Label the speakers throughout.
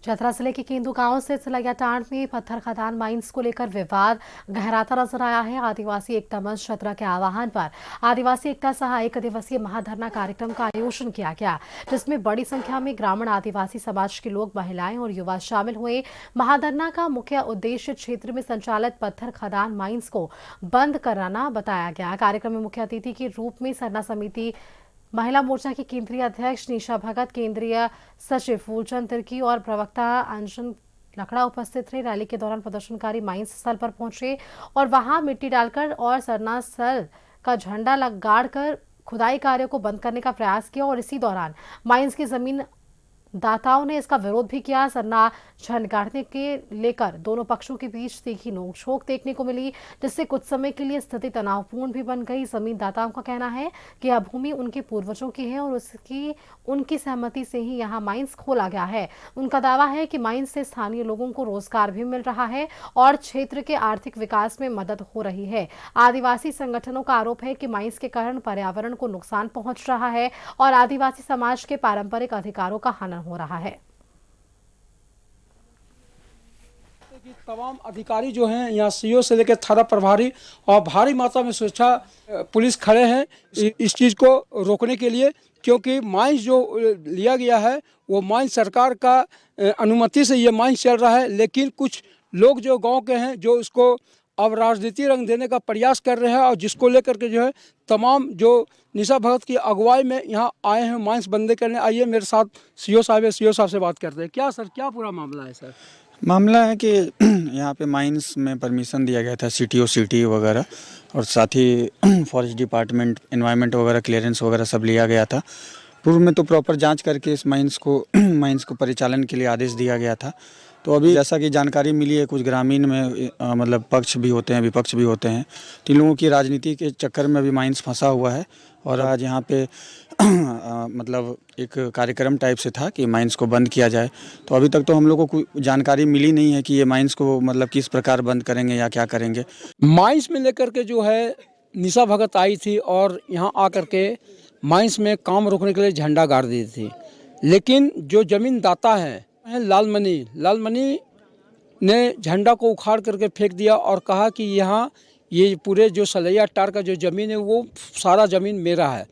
Speaker 1: चतरा जिले के केंदू गांव से सिलैयाटांड में पत्थर खदान माइंस को लेकर विवाद गहराता नजर आया है। आदिवासी एकता मंच चतरा के आह्वान पर आदिवासी एकता सह 1 दिवसीय महाधरना कार्यक्रम का आयोजन किया गया, जिसमें बड़ी संख्या में ग्रामीण आदिवासी समाज के लोग, महिलाएं और युवा शामिल हुए। महाधरना का मुख्य उद्देश्य क्षेत्र में संचालित पत्थर खदान माइंस को बंद कराना बताया गया। कार्यक्रम में मुख्य अतिथि के रूप में सरना समिति महिला मोर्चा की केंद्रीय अध्यक्ष निशा भगत, केंद्रीय सचिव फूलचंद तिर्की और प्रवक्ता अंजन लकड़ा उपस्थित रहे। रैली के दौरान प्रदर्शनकारी माइंस स्थल पर पहुंचे और वहां मिट्टी डालकर और सरना स्थल का झंडा गाड़कर खुदाई कार्य को बंद करने का प्रयास किया और इसी दौरान माइंस की जमीन दाताओं ने इसका विरोध भी किया। सरना झंड गाड़ने के लेकर दोनों पक्षों के बीच तीखी नोकझोंक देखने को मिली, जिससे कुछ समय के लिए स्थिति तनावपूर्ण भी बन गई। जमीन दाताओं का कहना है कि यह भूमि उनके पूर्वजों की है और उनकी सहमति से ही यहां माइंस खोला गया है। उनका दावा है कि माइंस से स्थानीय लोगों को रोजगार भी मिल रहा है और क्षेत्र के आर्थिक विकास में मदद हो रही है। आदिवासी संगठनों का आरोप है कि माइंस के कारण पर्यावरण को नुकसान पहुंच रहा है और आदिवासी समाज के पारंपरिक अधिकारों का हनन हो रहा है।
Speaker 2: तमाम अधिकारी जो हैं यहाँ सीओ से लेकर थाना प्रभारी और भारी मात्रा में सुरक्षा पुलिस खड़े हैं इस चीज़ को रोकने के लिए, क्योंकि माइंस जो लिया गया है वो माइंस सरकार का अनुमति से ये माइंस चल रहा है। लेकिन कुछ लोग जो गांव के हैं जो इसको अब राजनीति रंग देने का प्रयास कर रहे हैं और जिसको लेकर के जो है तमाम जो निशा भगत की अगुवाई में यहाँ आए हैं माइंस बंद करने। आइए मेरे साथ सीओ साहब है, सीओ साहब से बात करते हैं। क्या सर, क्या पूरा मामला है सर?
Speaker 3: मामला है कि यहाँ पे माइंस में परमिशन दिया गया था सीटीओ सिटी वगैरह, और साथ ही फॉरेस्ट डिपार्टमेंट, एनवायरनमेंट वगैरह क्लियरेंस वगैरह सब लिया गया था। पूर्व में तो प्रॉपर जांच करके इस माइंस को परिचालन के लिए आदेश दिया गया था। तो अभी जैसा कि जानकारी मिली है, कुछ ग्रामीण में मतलब पक्ष भी होते हैं, विपक्ष भी होते हैं, तो इन लोगों की राजनीति के चक्कर में अभी माइंस फंसा हुआ है। और आज यहाँ पे मतलब एक कार्यक्रम टाइप से था कि माइंस को बंद किया जाए। तो अभी तक तो हम लोगों को जानकारी मिली नहीं है कि ये माइंस को मतलब किस प्रकार बंद करेंगे या क्या करेंगे।
Speaker 2: माइंस में लेकर के जो है निशा भगत आई थी और यहाँ आकर के माइंस में काम रोकने के लिए झंडा गाड़ दी थी। लेकिन जो जमीन दाता है लालमणि ने झंडा को उखाड़ करके फेंक दिया और कहा कि यहाँ ये पूरे जो सिलैयाटांड का जो ज़मीन है वो सारा ज़मीन मेरा है।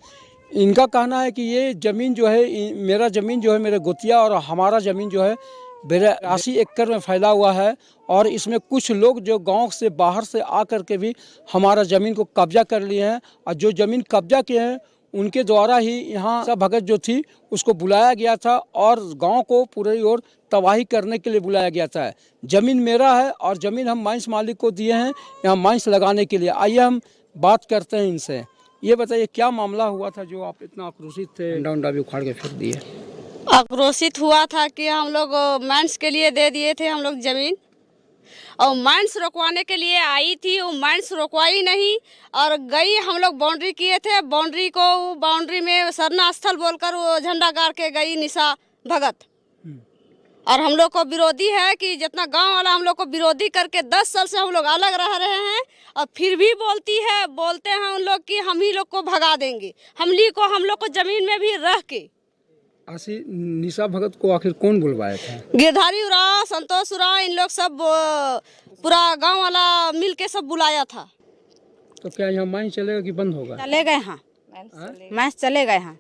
Speaker 2: इनका कहना है कि ये ज़मीन जो है मेरा ज़मीन जो है मेरे गोतिया और हमारा ज़मीन जो है 82 एकड़ में फैला हुआ है और इसमें कुछ लोग जो गांव से बाहर से आकर के भी हमारा ज़मीन को कब्जा कर लिए हैं और जो ज़मीन कब्जा किए हैं उनके द्वारा ही यहाँ निशा भगत जो थी उसको बुलाया गया था और गांव को पूरी ओर तबाही करने के लिए बुलाया गया था। ज़मीन मेरा है और ज़मीन हम माइंस मालिक को दिए हैं यहाँ माइंस लगाने के लिए। आइए हम बात करते हैं इनसे। ये बताइए क्या मामला हुआ था जो आप इतना आक्रोशित थे, डंडा भी उखाड़ के फेंक दिए?
Speaker 4: आक्रोशित हुआ था कि हम लोग माइंस के लिए दे दिए थे हम लोग ज़मीन, और माइंस रोकवाने के लिए आई थी, वो माइंस रोकवाई नहीं और गई। हम लोग बाउंड्री किए थे, बाउंड्री में सरना स्थल बोलकर वो झंडा गाड़ के गई निशा भगत। और हम लोग को विरोधी है कि जितना गांव वाला हम लोग को विरोधी करके 10 साल से हम लोग अलग रह रहे हैं और फिर भी बोलते हैं उन लोग कि हम ही लोग को भगा देंगे, हम लोग को जमीन में भी रह के।
Speaker 2: ऐसी निशा भगत को आखिर कौन बुलवाया था?
Speaker 4: गिरधारी उरांव, संतोष उरांव, इन लोग सब पूरा गांव वाला मिल के सब बुलाया था।
Speaker 2: तो क्या यहाँ माइंस चलेगा कि बंद होगा?
Speaker 4: चले गए हाँ, माइंस चले गए हाँ।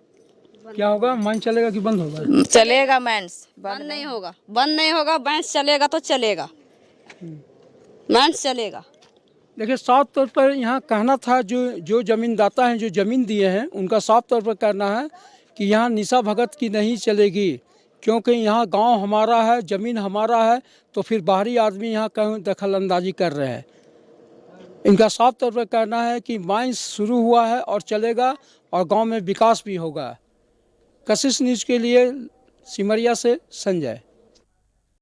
Speaker 2: क्या होगा, माइंस चलेगा कि बंद होगा?
Speaker 4: चलेगा माइंस, बंद नहीं होगा। माइंस चलेगा तो चलेगा, माइंस चलेगा।
Speaker 2: देखिए साफ तौर पर यहाँ कहना था जो जमीनदाता हैं, जो जमीन दिए हैं, उनका साफ तौर पर कहना है कि यहाँ निशा भगत की नहीं चलेगी, क्योंकि यहाँ गांव हमारा है, ज़मीन हमारा है, तो फिर बाहरी आदमी यहाँ कहीं दखल अंदाजी कर रहे हैं। इनका साफ तौर पर कहना है कि माइंस शुरू हुआ है और चलेगा और गांव में विकास भी होगा। कशिश न्यूज़ के लिए सिमरिया से संजय।